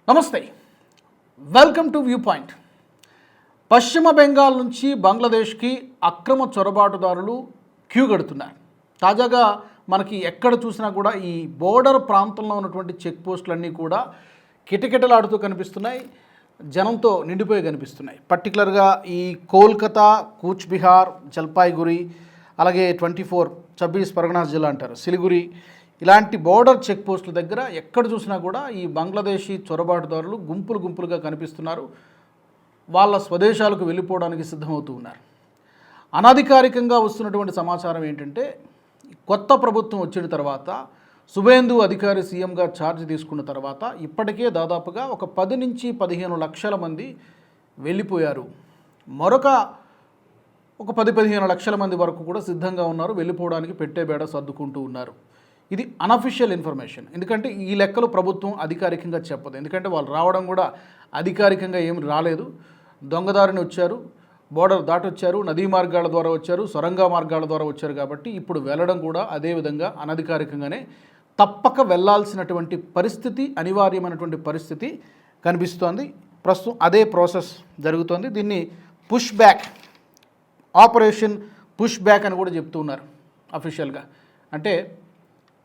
నమస్తే, welcome to view point. పశ్చిమ బెంగాల్ నుంచి బంగ్లాదేశ్కి అక్రమ చొరబాటుదారులు క్యూ కడుతున్నారు. తాజాగా మనకి ఎక్కడ చూసినా కూడా ఈ బోర్డర్ ప్రాంతంలో ఉన్నటువంటి చెక్ పోస్టులన్నీ కూడా కిటకిటలాడుతూ కనిపిస్తున్నాయి, జనంతో నిండిపోయి కనిపిస్తున్నాయి. పర్టికులర్గా ఈ కోల్కతా, కూచ్ బిహార్, జల్పాయిగురి, అలాగే 24 పరగనాస్ జిల్లా అంటారు, సిలిగురి, ఇలాంటి బోర్డర్ చెక్ పోస్టుల దగ్గర ఎక్కడ చూసినా కూడా ఈ బంగ్లాదేశీ చొరబాటుదారులు గుంపులుగా కనిపిస్తున్నారు. వాళ్ళ స్వదేశాలకు వెళ్ళిపోవడానికి సిద్ధమవుతూ ఉన్నారు. అనధికారికంగా వస్తున్నటువంటి సమాచారం ఏంటంటే, కొత్త ప్రభుత్వం వచ్చిన తర్వాత సువేందు అధికారి సీఎంగా ఛార్జ్ తీసుకున్న తర్వాత ఇప్పటికే దాదాపుగా ఒక 10 నుంచి 15 లక్షల మంది వెళ్ళిపోయారు. మరొక 10-15 లక్షల మంది వరకు కూడా సిద్ధంగా ఉన్నారు, వెళ్ళిపోవడానికి పెట్టే బేడ సర్దుకుంటూ ఉన్నారు. ఇది అనఫిషియల్ ఇన్ఫర్మేషన్. ఎందుకంటే ఈ లెక్కలు ప్రభుత్వం అధికారికంగా చెప్పదు. ఎందుకంటే వాళ్ళు రావడం కూడా అధికారికంగా ఏమి రాలేదు, దొంగదారిని వచ్చారు, బోర్డర్ దాటొచ్చారు, నదీ మార్గాల ద్వారా వచ్చారు, సొరంగ మార్గాల ద్వారా వచ్చారు. కాబట్టి ఇప్పుడు వెళ్ళడం కూడా అదేవిధంగా అనధికారికంగానే తప్పక వెళ్ళాల్సినటువంటి పరిస్థితి, అనివార్యమైనటువంటి పరిస్థితి కనిపిస్తోంది. ప్రస్తుతం అదే ప్రాసెస్ జరుగుతోంది. దీన్ని push back, operation push back అని కూడా చెప్తున్నారు అఫీషియల్గా. అంటే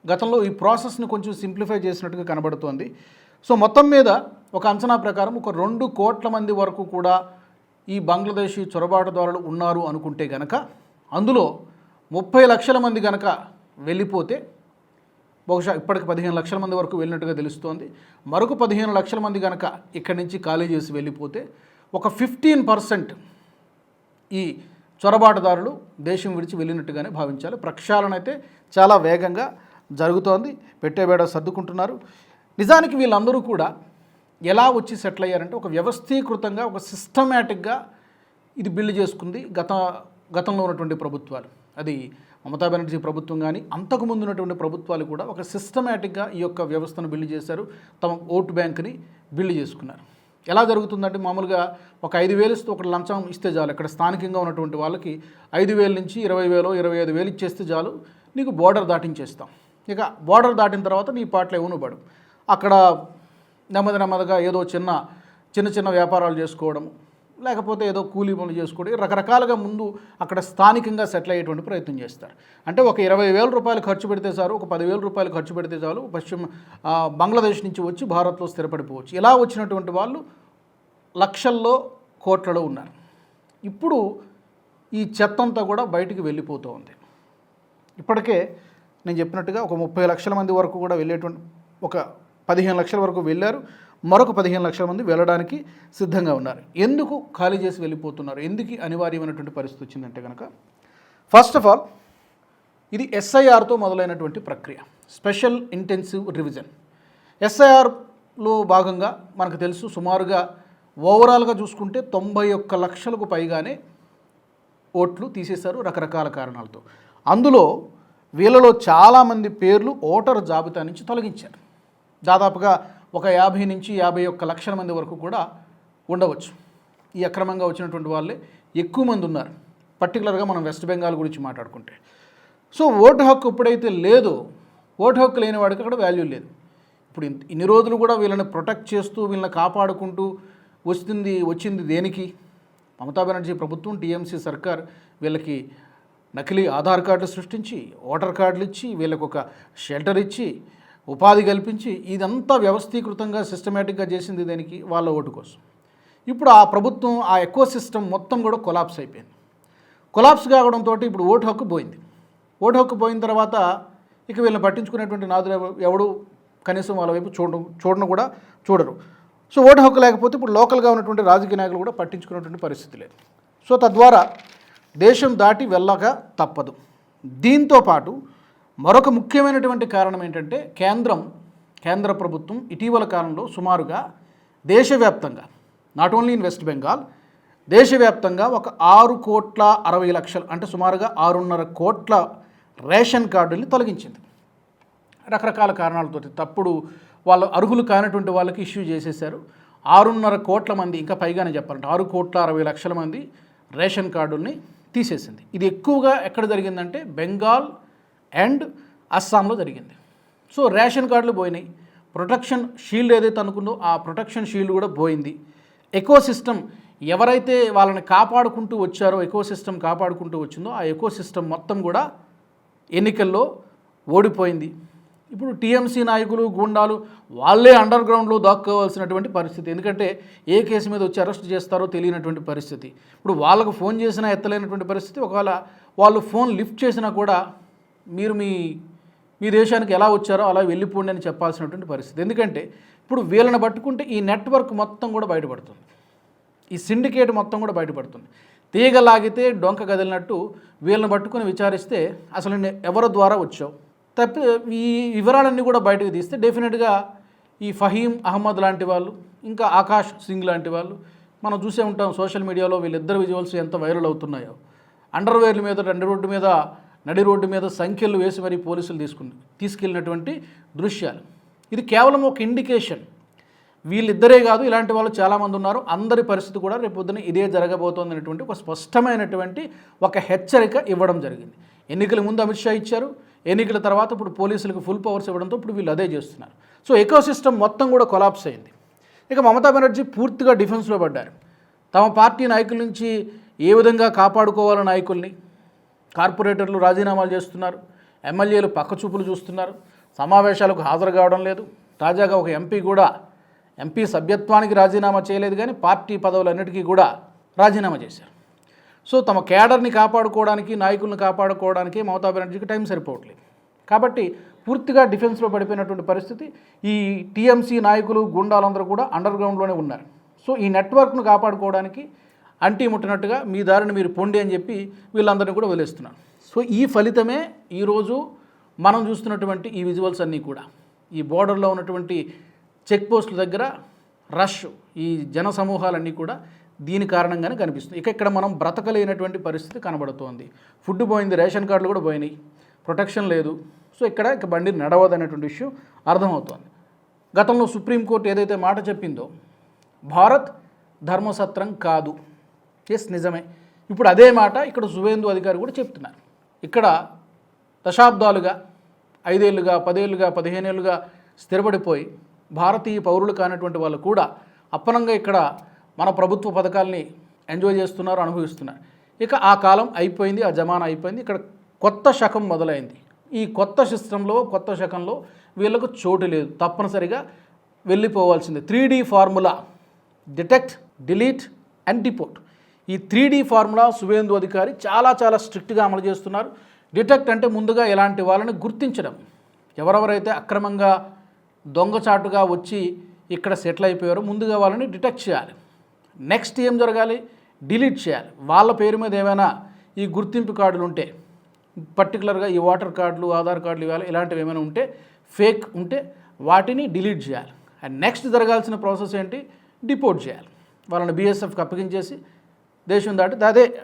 గతంలో ఈ ప్రాసెస్ని కొంచెం సింప్లిఫై చేసినట్టుగా కనబడుతోంది. సో మొత్తం మీద ఒక అంచనా ప్రకారం ఒక 2 కోట్ల మంది వరకు కూడా ఈ బంగ్లాదేశీ చొరబాటుదారులు ఉన్నారు అనుకుంటే గనక, అందులో 30 లక్షల మంది గనక వెళ్ళిపోతే, బహుశా ఇప్పటికి 15 లక్షల మంది వరకు వెళ్ళినట్టుగా తెలుస్తోంది. మరొక 15 లక్షల మంది కనుక ఇక్కడి నుంచి ఖాళీ చేసి వెళ్ళిపోతే ఒక 15% ఈ చొరబాటుదారులు దేశం విడిచి వెళ్ళినట్టుగానే భావించాలి. ప్రక్షాళన అయితే చాలా వేగంగా జరుగుతోంది, పెట్టేబేడ సర్దుకుంటున్నారు. నిజానికి వీళ్ళందరూ కూడా ఎలా వచ్చి సెటిల్ అయ్యారంటే, ఒక వ్యవస్థీకృతంగా, ఒక సిస్టమేటిక్గా ఇది బిల్డ్ చేసుకుంది గతంలో ఉన్నటువంటి ప్రభుత్వాలు. అది మమతా బెనర్జీ ప్రభుత్వం కానీ అంతకుముందు ఉన్నటువంటి ప్రభుత్వాలు కూడా ఒక సిస్టమేటిక్గా ఈ యొక్క వ్యవస్థను బిల్డ్ చేశారు, తమ ఓటు బ్యాంక్ని బిల్డ్ చేసుకున్నారు. ఎలా జరుగుతుందంటే, మామూలుగా ఒక 5,000 ఇస్తే, ఒక లంచం ఇస్తే చాలు, ఇక్కడ స్థానికంగా ఉన్నటువంటి వాళ్ళకి 5,000 నుంచి 20,000, 25,000 ఇచ్చేస్తే చాలు, నీకు బోర్డర్ దాటించేస్తాం. ఇక బోర్డర్ దాటిన తర్వాత నీ పాటలు ఏమో పడు, అక్కడ నెమ్మదిగా ఏదో చిన్న వ్యాపారాలు చేసుకోవడం, లేకపోతే ఏదో కూలీ పనులు చేసుకోవడం, రకరకాలుగా ముందు అక్కడ స్థానికంగా సెటిల్ అయ్యేటువంటి ప్రయత్నం చేస్తారు. అంటే ఒక 20,000 రూపాయలు ఖర్చు పెడితే చాలు, ఒక 10,000 రూపాయలు ఖర్చు పెడితే చాలు, బంగ్లాదేశ్ నుంచి వచ్చి భారత్లో స్థిరపడిపోవచ్చు. ఇలా వచ్చినటువంటి వాళ్ళు లక్షల్లో, కోట్లలో ఉన్నారు. ఇప్పుడు ఈ చెత్తంతా కూడా బయటికి వెళ్ళిపోతూ ఉంది. ఇప్పటికే నేను చెప్పినట్టుగా ఒక 30 లక్షల మంది వరకు కూడా వెళ్ళేటువంటి, ఒక 15 లక్షల వరకు వెళ్ళారు, మరొక 15 లక్షల మంది వెళ్ళడానికి సిద్ధంగా ఉన్నారు. ఎందుకు ఖాళీ చేసి వెళ్ళిపోతున్నారు, ఎందుకు అనివార్యమైనటువంటి పరిస్థితి వచ్చిందంటే కనుక, ఫస్ట్ ఆఫ్ ఆల్ ఇది SIRతో మొదలైనటువంటి ప్రక్రియ, స్పెషల్ ఇంటెన్సివ్ రివిజన్. SIRలో భాగంగా మనకు తెలుసు, సుమారుగా ఓవరాల్గా చూసుకుంటే 91 లక్షలకు పైగానే ఓట్లు తీసేశారు రకరకాల కారణాలతో. అందులో వీళ్ళలో చాలామంది పేర్లు ఓటర్ జాబితా నుంచి తొలగించారు. దాదాపుగా ఒక 50 నుంచి 51 లక్షల మంది వరకు కూడా ఉండవచ్చు. ఈ అక్రమంగా వచ్చినటువంటి వాళ్ళే ఎక్కువ మంది ఉన్నారు, పర్టికులర్గా మనం వెస్ట్ బెంగాల్ గురించి మాట్లాడుకుంటే. సో ఓటు హక్కు ఎప్పుడైతే లేదో, ఓటు హక్కు లేని వాడికి అక్కడ వాల్యూ లేదు. ఇప్పుడు ఇన్ని రోజులు కూడా వీళ్ళని ప్రొటెక్ట్ చేస్తూ, వీళ్ళని కాపాడుకుంటూ వచ్చింది దేనికి? మమతా బెనర్జీ ప్రభుత్వం, TMC సర్కార్ వీళ్ళకి నకిలీ ఆధార్ కార్డులు సృష్టించి, ఓటర్ కార్డులు ఇచ్చి, వీళ్ళకు ఒక షెల్టర్ ఇచ్చి, ఉపాధి కల్పించి, ఇదంతా వ్యవస్థీకృతంగా సిస్టమేటిక్గా చేసింది దేనికి? వాళ్ళ ఓటు కోసం. ఇప్పుడు ఆ ప్రభుత్వం, ఆ ఎకో సిస్టమ్ మొత్తం కూడా కొలాప్స్ అయిపోయింది. కొలాప్స్ కావడంతో ఇప్పుడు ఓటు హక్కు పోయింది. ఓటు హక్కు పోయిన తర్వాత ఇక వీళ్ళని పట్టించుకునేటువంటి నాదులు ఎవడు కనీసం వాళ్ళ వైపు చూడరు. సో ఓటు హక్కు లేకపోతే ఇప్పుడు లోకల్గా ఉన్నటువంటి రాజకీయ నాయకులు కూడా పట్టించుకునేటువంటి పరిస్థితి లేదు. సో తద్వారా దేశం దాటి వెళ్ళక తప్పదు. దీంతో పాటు మరొక ముఖ్యమైనటువంటి కారణం ఏంటంటే, కేంద్ర ప్రభుత్వం ఇటీవల కాలంలో సుమారుగా దేశవ్యాప్తంగా, not only in west Bengal, దేశవ్యాప్తంగా ఒక 6,60,00,000 అంటే సుమారుగా 6.5 కోట్ల రేషన్ కార్డుల్ని తొలగించింది. రకరకాల కారణాలతో తప్పుడు వాళ్ళు అర్హులు కానటువంటి వాళ్ళకి ఇష్యూ చేసేశారు. 6.5 కోట్ల మంది, ఇంకా పైగానే చెప్పాలంటే 6,60,00,000 మంది రేషన్ కార్డుల్ని తీసేసింది. ఇది ఎక్కువగా ఎక్కడ జరిగిందంటే బెంగాల్ అండ్ అస్సాంలో జరిగింది. సో రేషన్ కార్డులు పోయినాయి, ప్రొటెక్షన్ షీల్డ్ ఏదైతే అనుకుందో ఆ ప్రొటెక్షన్ షీల్డ్ కూడా పోయింది. ఎకో సిస్టమ్ ఎవరైతే వాళ్ళని కాపాడుకుంటూ వచ్చారో, ఎకో సిస్టమ్ కాపాడుకుంటూ వచ్చిందో ఆ ఎకో సిస్టమ్ మొత్తం కూడా ఎన్నికల్లో ఓడిపోయింది. ఇప్పుడు టీఎంసీ నాయకులు, గూండాలు వాళ్ళే అండర్ గ్రౌండ్లో దాక్కోవాల్సినటువంటి పరిస్థితి. ఎందుకంటే ఏ కేసు మీద వచ్చి అరెస్ట్ చేస్తారో తెలియనటువంటి పరిస్థితి. ఇప్పుడు వాళ్ళకు ఫోన్ చేసినా ఎత్తలేనటువంటి పరిస్థితి. ఒకవేళ వాళ్ళు ఫోన్ లిఫ్ట్ చేసినా కూడా మీరు మీ దేశానికి ఎలా వచ్చారో అలా వెళ్ళిపోండి అని చెప్పాల్సినటువంటి పరిస్థితి. ఎందుకంటే ఇప్పుడు వీళ్ళని పట్టుకుంటే ఈ నెట్వర్క్ మొత్తం కూడా బయటపడుతుంది, ఈ సిండికేట్ మొత్తం కూడా బయటపడుతుంది. తీగ లాగితే డొంక కదిలినట్టు వీళ్ళని పట్టుకొని విచారిస్తే అసలు ఎవరి ద్వారా వచ్చావు తప్పి ఈ వివరాలన్నీ కూడా బయటకు తీస్తే డెఫినెట్గా ఈ ఫహీం అహ్మద్ లాంటి వాళ్ళు, ఇంకా ఆకాష్ సింగ్ లాంటి వాళ్ళు మనం చూసే ఉంటాం సోషల్ మీడియాలో వీళ్ళిద్దరు విజువల్స్ ఎంత వైరల్ అవుతున్నాయో. అండర్వేర్ల మీద నడి రోడ్డు మీద సంఖ్యలు వేసి మరీ పోలీసులు తీసుకెళ్ళినటువంటి దృశ్యాలు. ఇది కేవలం ఒక ఇండికేషన్. వీళ్ళిద్దరే కాదు, ఇలాంటి వాళ్ళు చాలామంది ఉన్నారు. అందరి పరిస్థితి కూడా రేపు పొద్దున ఇదే జరగబోతోంది అనేటువంటి ఒక స్పష్టమైనటువంటి ఒక హెచ్చరిక ఇవ్వడం జరిగింది. ఎన్నికల ముందు అమిత్ షా ఇచ్చారు, ఎన్నికల తర్వాత ఇప్పుడు పోలీసులకు ఫుల్ పవర్స్ ఇవ్వడంతో ఇప్పుడు వీళ్ళు అదే చేస్తున్నారు. సో ఎకో సిస్టమ్ మొత్తం కూడా కొలాప్స్ అయింది. ఇక మమతా బెనర్జీ పూర్తిగా డిఫెన్స్లో పడ్డారు. తమ పార్టీ నాయకుల నుంచి ఏ విధంగా కాపాడుకోవాలో నాయకుల్ని, కార్పొరేటర్లు రాజీనామాలు చేస్తున్నారు, ఎమ్మెల్యేలు పక్కచూపులు చూస్తున్నారు, సమావేశాలకు హాజరు కావడం లేదు. తాజాగా ఒక ఎంపీ సభ్యత్వానికి రాజీనామా చేయలేదు, కానీ పార్టీ పదవులన్నిటికీ కూడా రాజీనామా చేశారు. సో తమ కేడర్ని కాపాడుకోవడానికి, నాయకులను కాపాడుకోవడానికి మమతా బెనర్జీకి టైం సరిపోవట్లేదు. కాబట్టి పూర్తిగా డిఫెన్స్లో పడిపోయినటువంటి పరిస్థితి. ఈ టీఎంసీ నాయకులు, గుండాలందరూ కూడా అండర్ గ్రౌండ్లోనే ఉన్నారు. సో ఈ నెట్వర్క్ను కాపాడుకోవడానికి అంటీ ముట్టినట్టుగా మీ దారిని మీరు పొండి అని చెప్పి వీళ్ళందరినీ కూడా వదిలేస్తున్నారు. సో ఈ ఫలితమే ఈరోజు మనం చూస్తున్నటువంటి ఈ విజువల్స్ అన్నీ కూడా. ఈ బోర్డర్లో ఉన్నటువంటి చెక్ పోస్టుల దగ్గర రష్, ఈ జన సమూహాలన్నీ కూడా దీని కారణంగానే కనిపిస్తుంది. ఇక్కడ మనం బ్రతకలేనటువంటి పరిస్థితి కనబడుతోంది. ఫుడ్ పోయింది, రేషన్ కార్డులు కూడా పోయినాయి, ప్రొటెక్షన్ లేదు. సో ఇక బండి నడవదు అనేటువంటి విషయం అర్థమవుతోంది. గతంలో సుప్రీంకోర్టు ఏదైతే మాట చెప్పిందో భారత్ ధర్మసత్రం కాదు, ఎస్ నిజమే. ఇప్పుడు అదే మాట ఇక్కడ సువేందు అధికారి కూడా చెప్తున్నారు. ఇక్కడ దశాబ్దాలుగా 5 ఏళ్ళుగా 10 ఏళ్ళుగా 15 ఏళ్ళుగా స్థిరపడిపోయి భారతీయ పౌరులు కానటువంటి వాళ్ళు కూడా అప్పనంగా ఇక్కడ మన ప్రభుత్వ పథకాల్ని ఎంజాయ్ చేస్తున్నారు, అనుభవిస్తున్నారు. ఇక ఆ కాలం అయిపోయింది, ఆ జమానా అయిపోయింది. ఇక్కడ కొత్త శకం మొదలైంది. ఈ కొత్త సిస్టంలో, కొత్త శకంలో వీళ్ళకు చోటు లేదు, తప్పనిసరిగా వెళ్ళిపోవాల్సిందే. 3D formula, detect, delete and deport. ఈ 3D ఫార్ములా సువేందు అధికారి చాలా స్ట్రిక్ట్గా అమలు చేస్తున్నారు. డిటెక్ట్ అంటే ముందుగా ఇలాంటి వాళ్ళని గుర్తించడం, ఎవరెవరైతే అక్రమంగా దొంగచాటుగా వచ్చి ఇక్కడ సెటిల్ అయిపోయారో ముందుగా వాళ్ళని డిటెక్ట్ చేయాలి. నెక్స్ట్ ఏం జరగాలి, డిలీట్ చేయాలి. వాళ్ళ పేరు మీద ఏమైనా ఈ గుర్తింపు కార్డులు ఉంటే, పర్టికులర్గా ఈ ఓటర్ కార్డులు, ఆధార్ కార్డులు ఇలాంటివి ఏమైనా ఉంటే, ఫేక్ ఉంటే వాటిని డిలీట్ చేయాలి. అండ్ నెక్స్ట్ జరగాల్సిన ప్రాసెస్ ఏంటి, డిపోర్ట్ చేయాలి. వాళ్ళని బీఎస్ఎఫ్కి అప్పగించేసి దేశం దాటి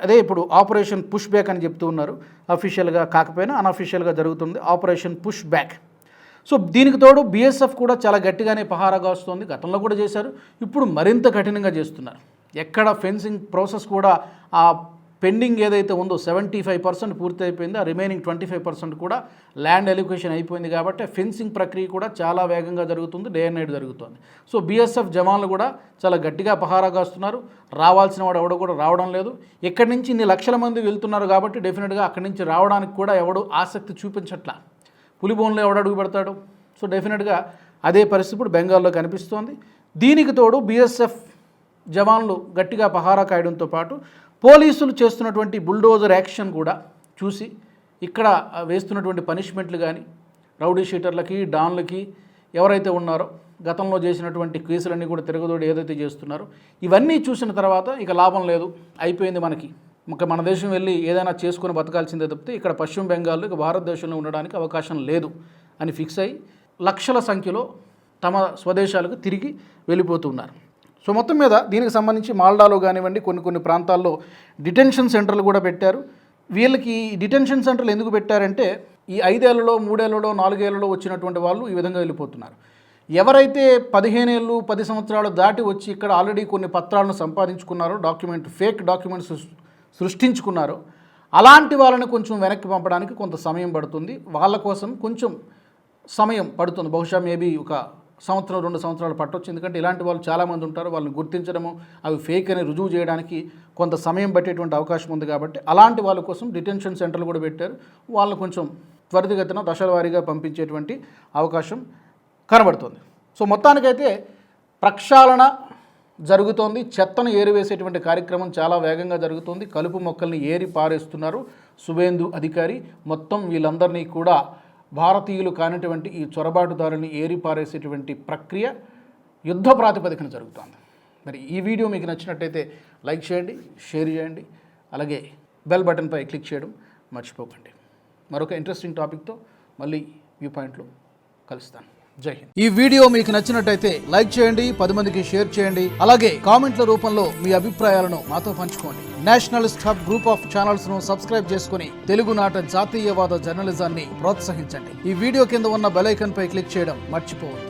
అదే ఇప్పుడు ఆపరేషన్ పుష్ బ్యాక్ అని చెప్తూ ఉన్నారు. అఫీషియల్గా కాకపోయినా అన్అఫీషియల్గా జరుగుతుంది ఆపరేషన్ పుష్ బ్యాక్. సో దీనికి తోడు బీఎస్ఎఫ్ కూడా చాలా గట్టిగానే పహారాగా వస్తుంది. గతంలో కూడా చేశారు, ఇప్పుడు మరింత కఠినంగా చేస్తున్నారు. ఎక్కడ ఫెన్సింగ్ ప్రాసెస్ కూడా ఆ పెండింగ్ ఏదైతే ఉందో 75% పూర్తి అయిపోయింది. ఆ రిమైనింగ్ 25% కూడా ల్యాండ్ ఎలిక్వేషన్ అయిపోయింది. కాబట్టి ఫెన్సింగ్ ప్రక్రియ కూడా చాలా వేగంగా జరుగుతుంది, డే అండ్ నైట్ జరుగుతుంది. సో బీఎస్ఎఫ్ జవాన్లు కూడా చాలా గట్టిగా పహారాగా వస్తున్నారు. రావాల్సిన వాడు ఎవడో కూడా రావడం లేదు. ఇక్కడి నుంచి ఇన్ని లక్షల మంది వెళ్తున్నారు కాబట్టి డెఫినెట్గా అక్కడి నుంచి రావడానికి కూడా ఎవడు ఆసక్తి చూపించట్లా. పులిబోన్లో ఎవడు అడుగు పెడతాడు. సో డెఫినెట్గా అదే పరిస్థితి ఇప్పుడు బెంగాల్లో కనిపిస్తోంది. దీనికి తోడు బీఎస్ఎఫ్ జవాన్లు గట్టిగా పహారా కాయడంతో పాటు పోలీసులు చేస్తున్నటువంటి బుల్డోజర్ యాక్షన్ కూడా చూసి ఇక్కడ వేస్తున్నటువంటి పనిష్మెంట్లు కానీ రౌడీ షీటర్లకి, డాన్లకి ఎవరైతే ఉన్నారో గతంలో చేసినటువంటి కేసులన్నీ కూడా తిరగదోడి ఏదైతే చేస్తున్నారో ఇవన్నీ చూసిన తర్వాత ఇక లాభం లేదు, అయిపోయింది మనకి, ఇంకా మన దేశం వెళ్ళి ఏదైనా చేసుకుని బతకాల్సిందే తప్పితే ఇక్కడ పశ్చిమ బెంగాల్లో ఇక భారతదేశంలో ఉండడానికి అవకాశం లేదు అని ఫిక్స్ అయ్యి లక్షల సంఖ్యలో తమ స్వదేశాలకు తిరిగి వెళ్ళిపోతున్నారు. సో మొత్తం మీద దీనికి సంబంధించి మాల్డాలో కానివ్వండి కొన్ని ప్రాంతాల్లో డిటెన్షన్ సెంటర్లు కూడా పెట్టారు. వీళ్ళకి డిటెన్షన్ సెంటర్లు ఎందుకు పెట్టారంటే ఈ 5 ఏళ్లలో 3 ఏళ్లలో 4 ఏళ్లలో వచ్చినటువంటి వాళ్ళు ఈ విధంగా వెళ్ళిపోతున్నారు. ఎవరైతే 15 ఏళ్ళు 10 సంవత్సరాలు దాటి వచ్చి ఇక్కడ ఆల్రెడీ కొన్ని పత్రాలను సంపాదించుకున్నారో, ఫేక్ డాక్యుమెంట్స్ సృష్టించుకున్నారో అలాంటి వాళ్ళని కొంచెం వెనక్కి పంపడానికి కొంత సమయం పడుతుంది. వాళ్ళ కోసం కొంచెం సమయం పడుతుంది. బహుశా మేబీ ఒక సంవత్సరం 2 సంవత్సరాలు పట్టొచ్చు. ఎందుకంటే ఇలాంటి వాళ్ళు చాలామంది ఉంటారు. వాళ్ళని గుర్తించడము, అవి ఫేక్ అని రుజువు చేయడానికి కొంత సమయం పట్టేటువంటి అవకాశం ఉంది. కాబట్టి అలాంటి వాళ్ళ కోసం డిటెన్షన్ సెంటర్లు కూడా పెట్టారు. వాళ్ళని కొంచెం త్వరితగతిన దశల వారీగా పంపించేటువంటి అవకాశం కనబడుతుంది. సో మొత్తానికైతే ప్రక్షాళన జరుగుతోంది. చెత్తను ఏరివేసేటువంటి కార్యక్రమం చాలా వేగంగా జరుగుతుంది. కలుపు మొక్కల్ని ఏరి పారేస్తున్నారు సువేందు అధికారి. మొత్తం వీళ్ళందరినీ కూడా భారతీయులు కానిటువంటి ఈ చొరబాటుదారుని ఏరి పారేసేటువంటి ప్రక్రియ యుద్ధ ప్రాతిపదికన జరుగుతోంది. మరి ఈ వీడియో మీకు నచ్చినట్టయితే లైక్ చేయండి, షేర్ చేయండి, అలాగే బెల్ బటన్పై క్లిక్ చేయడం మర్చిపోకండి. మరొక ఇంట్రెస్టింగ్ టాపిక్తో మళ్ళీ వ్యూ పాయింట్లో కలుస్తాను. జై హింద్. ఈ వీడియో మీకు నచ్చినట్టయితే లైక్ చేయండి, 10 మందికి షేర్ చేయండి, అలాగే కామెంట్ల రూపంలో మీ అభిప్రాయాలను మాతో పంచుకోండి. Nationalist hub group of channels ను సబ్స్క్రైబ్ చేసుకుని తెలుగునాట జాతీయవాద జర్నలిజాన్ని ప్రోత్సహించండి. ఈ వీడియో కింద ఉన్న బెల్ ఐకాన్ పై క్లిక్ చేయడం మర్చిపోవద్దు.